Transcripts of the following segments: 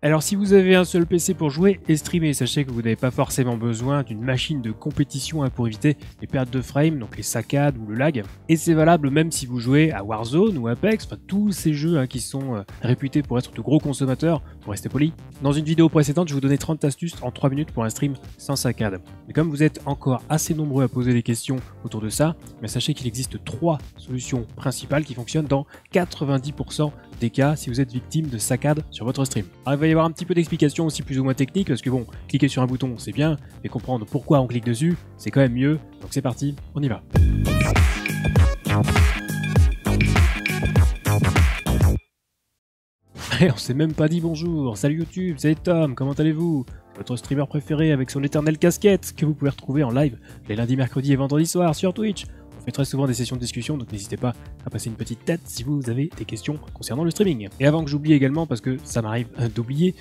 Alors si vous avez un seul PC pour jouer et streamer, sachez que vous n'avez pas forcément besoin d'une machine de compétition pour éviter les pertes de frame, donc les saccades ou le lag. Et c'est valable même si vous jouez à Warzone ou Apex, enfin tous ces jeux qui sont réputés pour être de gros consommateurs, pour rester poli. Dans une vidéo précédente, je vous donnais 30 astuces en 3 minutes pour un stream sans saccade. Mais comme vous êtes encore assez nombreux à poser des questions autour de ça, mais sachez qu'il existe 3 solutions principales qui fonctionnent dans 90% des cas si vous êtes victime de saccades sur votre stream. Alors, il va y avoir un petit peu d'explications aussi plus ou moins techniques parce que bon, cliquer sur un bouton c'est bien, mais comprendre pourquoi on clique dessus c'est quand même mieux. Donc c'est parti, on y va. Et on s'est même pas dit bonjour. Salut YouTube, c'est Tom, comment allez-vous? Votre streamer préféré avec son éternelle casquette que vous pouvez retrouver en live les lundis, mercredis et vendredis soirs sur Twitch. On fait très souvent des sessions de discussion, donc n'hésitez pas à passer une petite tête si vous avez des questions concernant le streaming. Et avant que j'oublie également, parce que ça m'arrive d'oublier,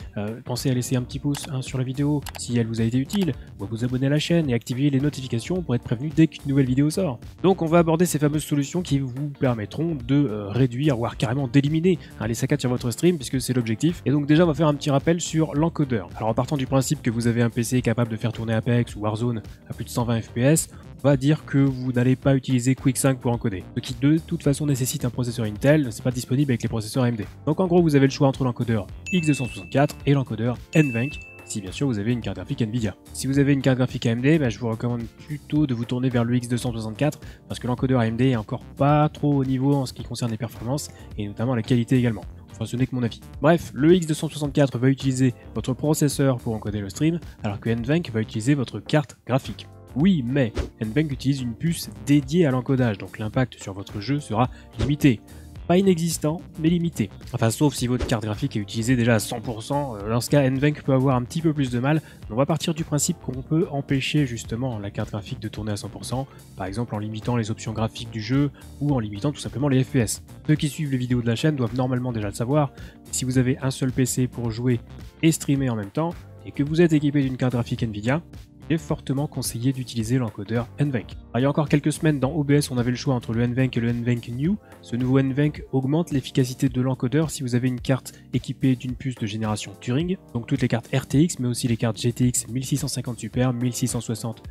pensez à laisser un petit pouce sur la vidéo si elle vous a été utile, ou à vous abonner à la chaîne et activer les notifications pour être prévenu dès qu'une nouvelle vidéo sort. Donc on va aborder ces fameuses solutions qui vous permettront de réduire, voire carrément d'éliminer les saccades sur votre stream, puisque c'est l'objectif. Et donc déjà on va faire un petit rappel sur l'encodeur. Alors en partant du principe que vous avez un PC capable de faire tourner Apex ou Warzone à plus de 120 fps, on va dire que vous n'allez pas utiliser Quick 5 pour encoder, ce qui de toute façon nécessite un processeur Intel, c'est pas disponible avec les processeurs AMD. Donc en gros vous avez le choix entre l'encodeur X264 et l'encodeur NVENC, si bien sûr vous avez une carte graphique Nvidia. Si vous avez une carte graphique AMD, je vous recommande plutôt de vous tourner vers le X264 parce que l'encodeur AMD est encore pas trop au niveau en ce qui concerne les performances et notamment la qualité également. Enfin, ce n'est que mon avis. Bref, le X264 va utiliser votre processeur pour encoder le stream, alors que NVENC va utiliser votre carte graphique. Oui, mais NVENC utilise une puce dédiée à l'encodage, donc l'impact sur votre jeu sera limité. Pas inexistant, mais limité. Enfin, sauf si votre carte graphique est utilisée déjà à 100%, dans ce cas, NVENC peut avoir un petit peu plus de mal. On va partir du principe qu'on peut empêcher justement la carte graphique de tourner à 100%, par exemple en limitant les options graphiques du jeu, ou en limitant tout simplement les FPS. Ceux qui suivent les vidéos de la chaîne doivent normalement déjà le savoir, si vous avez un seul PC pour jouer et streamer en même temps, et que vous êtes équipé d'une carte graphique Nvidia, il est fortement conseillé d'utiliser l'encodeur NVENC. Il y a encore quelques semaines dans OBS on avait le choix entre le NVENC et le NVENC New. Ce nouveau NVENC augmente l'efficacité de l'encodeur si vous avez une carte équipée d'une puce de génération Turing, donc toutes les cartes RTX mais aussi les cartes GTX 1650 Super, 1660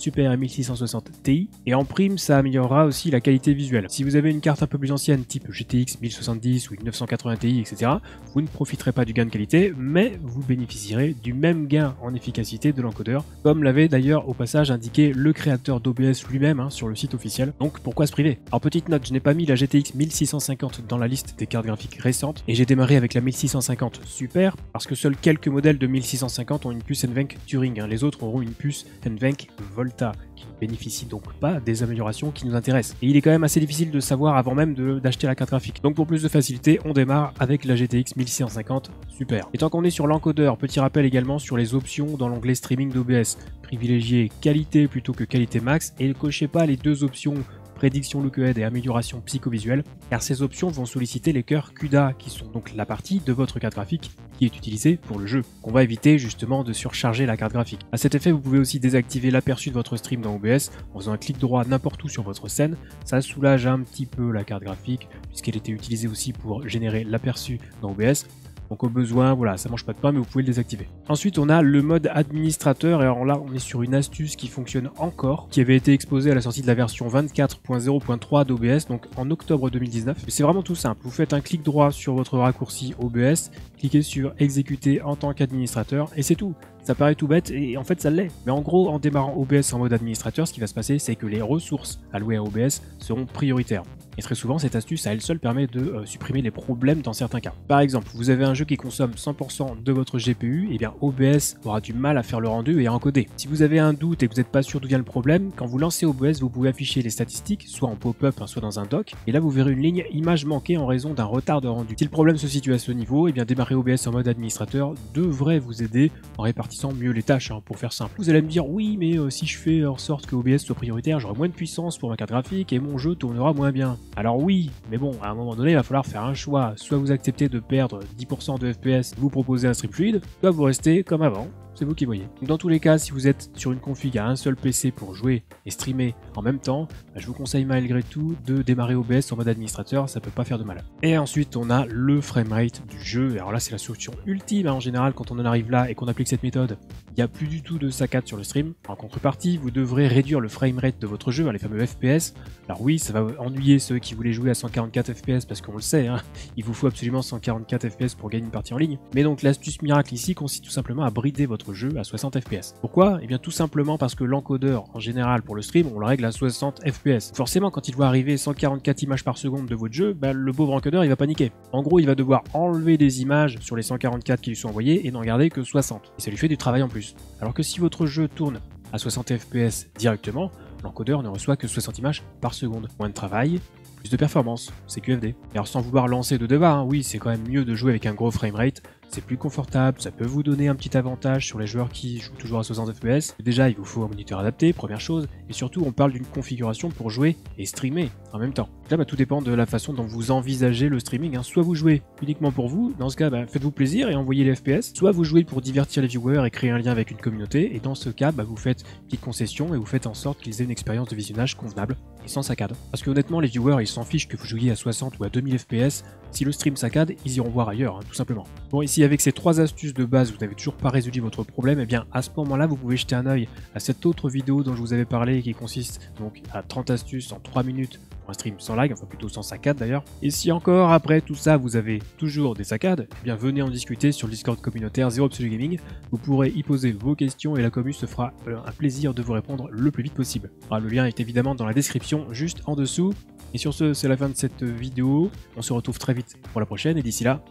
Super et 1660 Ti, et en prime ça améliorera aussi la qualité visuelle. Si vous avez une carte un peu plus ancienne type GTX 1070 ou 980 Ti, etc., vous ne profiterez pas du gain de qualité, mais vous bénéficierez du même gain en efficacité de l'encodeur, comme l'avait d'ailleurs au passage indiqué le créateur d'OBS lui-même sur le site officiel. Donc pourquoi se priver? Alors petite note, je n'ai pas mis la GTX 1650 dans la liste des cartes graphiques récentes, et j'ai démarré avec la 1650 Super, parce que seuls quelques modèles de 1650 ont une puce NVENC Turing, les autres auront une puce NVENC Volta, qui ne bénéficie donc pas des améliorations qui nous intéressent. Et il est quand même assez difficile de savoir avant même d'acheter la carte graphique. Donc pour plus de facilité, on démarre avec la GTX 1650 Super. Et tant qu'on est sur l'encodeur, petit rappel également sur les options dans l'onglet streaming d'OBS. Privilégiez qualité plutôt que qualité max et ne cochez pas les deux options prédiction look-ahead et amélioration psychovisuelle, car ces options vont solliciter les cœurs CUDA, qui sont donc la partie de votre carte graphique qui est utilisée pour le jeu. On va éviter justement de surcharger la carte graphique. À cet effet, vous pouvez aussi désactiver l'aperçu de votre stream dans OBS en faisant un clic droit n'importe où sur votre scène. Ça soulage un petit peu la carte graphique, puisqu'elle était utilisée aussi pour générer l'aperçu dans OBS. Donc au besoin, voilà, ça mange pas de pain, mais vous pouvez le désactiver. Ensuite, on a le mode administrateur, et alors là, on est sur une astuce qui fonctionne encore, qui avait été exposée à la sortie de la version 24.0.3 d'OBS, donc en octobre 2019. C'est vraiment tout simple, vous faites un clic droit sur votre raccourci OBS, cliquez sur exécuter en tant qu'administrateur, et c'est tout. Ça paraît tout bête, et en fait ça l'est. Mais en gros, en démarrant OBS en mode administrateur, ce qui va se passer, c'est que les ressources allouées à OBS seront prioritaires. Et très souvent, cette astuce à elle seule permet de supprimer les problèmes dans certains cas. Par exemple, vous avez un jeu qui consomme 100% de votre GPU, et bien OBS aura du mal à faire le rendu et à encoder. Si vous avez un doute et que vous n'êtes pas sûr d'où vient le problème, quand vous lancez OBS, vous pouvez afficher les statistiques, soit en pop-up, soit dans un doc, et là vous verrez une ligne image manquée en raison d'un retard de rendu. Si le problème se situe à ce niveau, et bien démarrer OBS en mode administrateur devrait vous aider en répartissant mieux les tâches, pour faire simple. Vous allez me dire, oui, mais si je fais en sorte que OBS soit prioritaire, j'aurai moins de puissance pour ma carte graphique et mon jeu tournera moins bien. Alors oui, mais bon, à un moment donné, il va falloir faire un choix. Soit vous acceptez de perdre 10% de FPS, vous proposez un stream fluide, soit vous restez comme avant, c'est vous qui voyez. Donc, dans tous les cas, si vous êtes sur une config à un seul PC pour jouer et streamer en même temps, je vous conseille malgré tout de démarrer OBS en mode administrateur, ça peut pas faire de mal. Et ensuite, on a le framerate du jeu. Alors là, c'est la solution ultime en général quand on en arrive là et qu'on applique cette méthode. Il n'y a plus du tout de saccade sur le stream. En contrepartie, vous devrez réduire le framerate de votre jeu, les fameux FPS. Alors oui, ça va ennuyer ceux qui voulaient jouer à 144 FPS parce qu'on le sait, hein, il vous faut absolument 144 FPS pour gagner une partie en ligne. Mais donc l'astuce miracle ici consiste tout simplement à brider votre jeu à 60 FPS. Pourquoi? Eh bien tout simplement parce que l'encodeur en général pour le stream, on le règle à 60 FPS. Forcément, quand il voit arriver 144 images par seconde de votre jeu, le pauvre encodeur il va paniquer. En gros, il va devoir enlever des images sur les 144 qui lui sont envoyées et n'en garder que 60. Et ça lui fait du travail en plus. Alors que si votre jeu tourne à 60 FPS directement, l'encodeur ne reçoit que 60 images par seconde. Moins de travail, plus de performance, c'est QFD. Et alors sans vouloir lancer de débat, hein, oui c'est quand même mieux de jouer avec un gros framerate, c'est plus confortable, ça peut vous donner un petit avantage sur les joueurs qui jouent toujours à 60 FPS. Déjà il vous faut un moniteur adapté, première chose, et surtout on parle d'une configuration pour jouer et streamer en même temps. Là tout dépend de la façon dont vous envisagez le streaming, hein. Soit vous jouez uniquement pour vous, dans ce cas faites-vous plaisir et envoyez les FPS, soit vous jouez pour divertir les viewers et créer un lien avec une communauté, et dans ce cas vous faites une petite concession et vous faites en sorte qu'ils aient une expérience de visionnage convenable et sans saccade. Parce que honnêtement les viewers ils s'en fichent que vous jouiez à 60 ou à 2000 FPS, si le stream saccade, ils iront voir ailleurs, hein, tout simplement. Bon, ici avec ces 3 astuces de base, vous n'avez toujours pas résolu votre problème, et bien à ce moment-là, vous pouvez jeter un œil à cette autre vidéo dont je vous avais parlé, qui consiste donc à 30 astuces en 3 minutes pour un stream sans lag, enfin plutôt sans saccade d'ailleurs. Et si encore après tout ça, vous avez toujours des saccades, eh bien venez en discuter sur le Discord communautaire Zero Absolu Gaming. Vous pourrez y poser vos questions et la commu se fera un plaisir de vous répondre le plus vite possible. Alors, le lien est évidemment dans la description juste en dessous. Et sur ce, c'est la fin de cette vidéo. On se retrouve très vite pour la prochaine et d'ici là,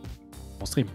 on stream.